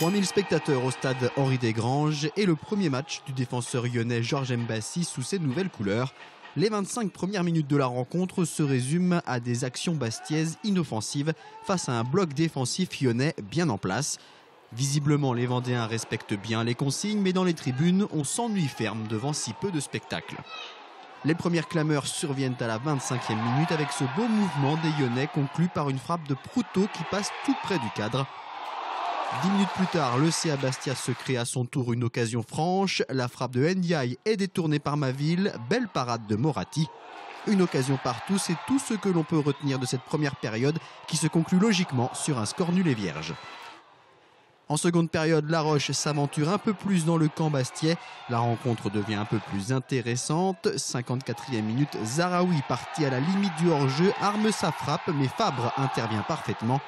3000 spectateurs au stade Henri Desgranges et le premier match du défenseur lyonnais Georges Mbassi sous ses nouvelles couleurs. Les 25 premières minutes de la rencontre se résument à des actions bastiaises inoffensives face à un bloc défensif lyonnais bien en place. Visiblement, les Vendéens respectent bien les consignes, mais dans les tribunes, on s'ennuie ferme devant si peu de spectacle. Les premières clameurs surviennent à la 25e minute avec ce beau mouvement des Lyonnais conclu par une frappe de Proutot qui passe tout près du cadre. 10 minutes plus tard, le CA Bastia se crée à son tour une occasion franche. La frappe de Ndiaye est détournée par Maville. Belle parade de Moratti. Une occasion partout, c'est tout ce que l'on peut retenir de cette première période qui se conclut logiquement sur un score nul et vierge. En seconde période, La Roche s'aventure un peu plus dans le camp bastia. La rencontre devient un peu plus intéressante. 54e minute, Zaraoui, parti à la limite du hors-jeu, arme sa frappe, mais Fabre intervient parfaitement.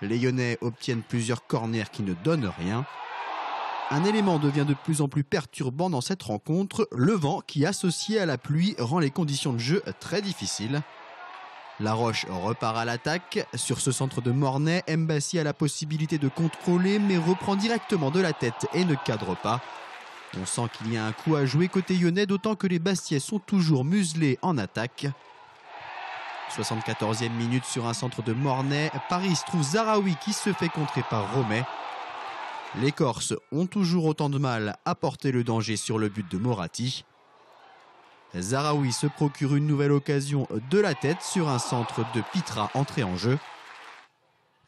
Les Lyonnais obtiennent plusieurs corners qui ne donnent rien. Un élément devient de plus en plus perturbant dans cette rencontre. Le vent qui, associé à la pluie, rend les conditions de jeu très difficiles. La Roche repart à l'attaque. Sur ce centre de Mornay, Mbassi a la possibilité de contrôler mais reprend directement de la tête et ne cadre pas. On sent qu'il y a un coup à jouer côté lyonnais, d'autant que les Bastiais sont toujours muselés en attaque. 74e minute sur un centre de Mornay, Paris trouve Zaraoui qui se fait contrer par Romet. Les Corses ont toujours autant de mal à porter le danger sur le but de Moratti. Zaraoui se procure une nouvelle occasion de la tête sur un centre de Pitra entré en jeu.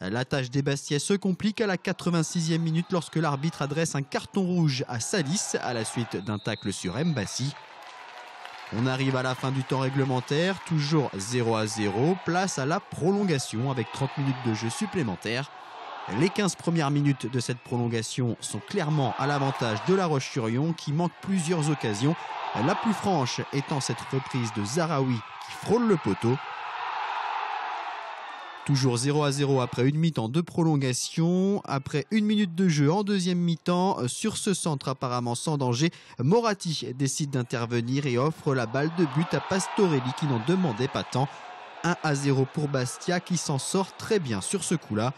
La tâche des Bastiais se complique à la 86e minute lorsque l'arbitre adresse un carton rouge à Salis à la suite d'un tacle sur Mbassi. On arrive à la fin du temps réglementaire, toujours 0-0, place à la prolongation avec 30 minutes de jeu supplémentaires. Les 15 premières minutes de cette prolongation sont clairement à l'avantage de La Roche-sur-Yon qui manque plusieurs occasions. La plus franche étant cette reprise de Zaraoui qui frôle le poteau. Toujours 0-0 après une mi-temps de prolongation. Après une minute de jeu en deuxième mi-temps, sur ce centre apparemment sans danger, Moratti décide d'intervenir et offre la balle de but à Pastorelli qui n'en demandait pas tant. 1-0 pour Bastia qui s'en sort très bien sur ce coup-là.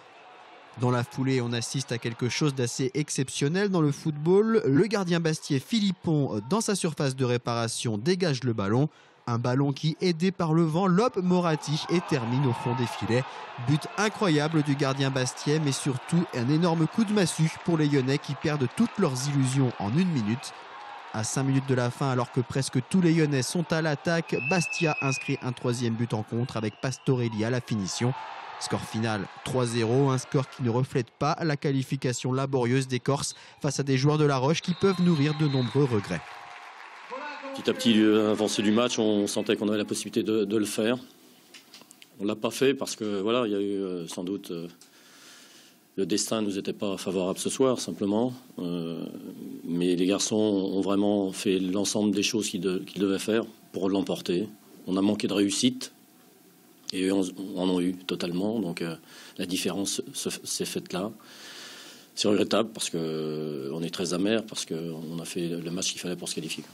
Dans la foulée, on assiste à quelque chose d'assez exceptionnel dans le football. Le gardien bastiais Philippon, dans sa surface de réparation, dégage le ballon. Un ballon qui, aidé par le vent, lobe Moratti et termine au fond des filets. But incroyable du gardien bastiais, mais surtout un énorme coup de massue pour les Lyonnais qui perdent toutes leurs illusions en une minute. À 5 minutes de la fin, alors que presque tous les Lyonnais sont à l'attaque, Bastia inscrit un troisième but en contre avec Pastorelli à la finition. Score final 3-0, un score qui ne reflète pas la qualification laborieuse des Corses face à des joueurs de La Roche qui peuvent nourrir de nombreux regrets. Petit à petit, avancé du match, on sentait qu'on avait la possibilité de le faire. On ne l'a pas fait parce que voilà, il y a eu sans doute le destin ne nous était pas favorable ce soir simplement. Mais les garçons ont vraiment fait l'ensemble des choses qu'ils devaient faire pour l'emporter. On a manqué de réussite et eux en ont eu totalement. Donc la différence s'est faite là. C'est regrettable parce qu'on est très amer parce qu'on a fait le match qu'il fallait pour se qualifier.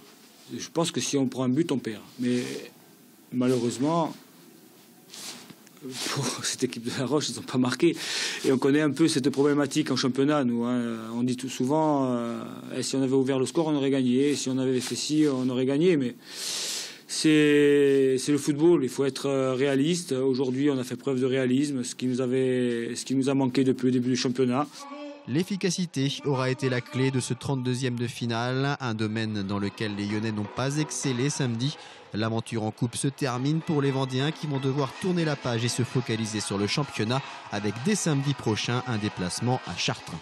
Je pense que si on prend un but, on perd. Mais malheureusement, pour cette équipe de La Roche, ils n'ont pas marqué. Et on connaît un peu cette problématique en championnat, nous. On dit tout souvent, si on avait ouvert le score, on aurait gagné. Si on avait fait ci, on aurait gagné. Mais c'est le football, il faut être réaliste. Aujourd'hui, on a fait preuve de réalisme, ce qui nous a manqué depuis le début du championnat. L'efficacité aura été la clé de ce 32e de finale, un domaine dans lequel les Lyonnais n'ont pas excellé samedi. L'aventure en coupe se termine pour les Vendéens qui vont devoir tourner la page et se focaliser sur le championnat avec dès samedi prochain un déplacement à Chartres.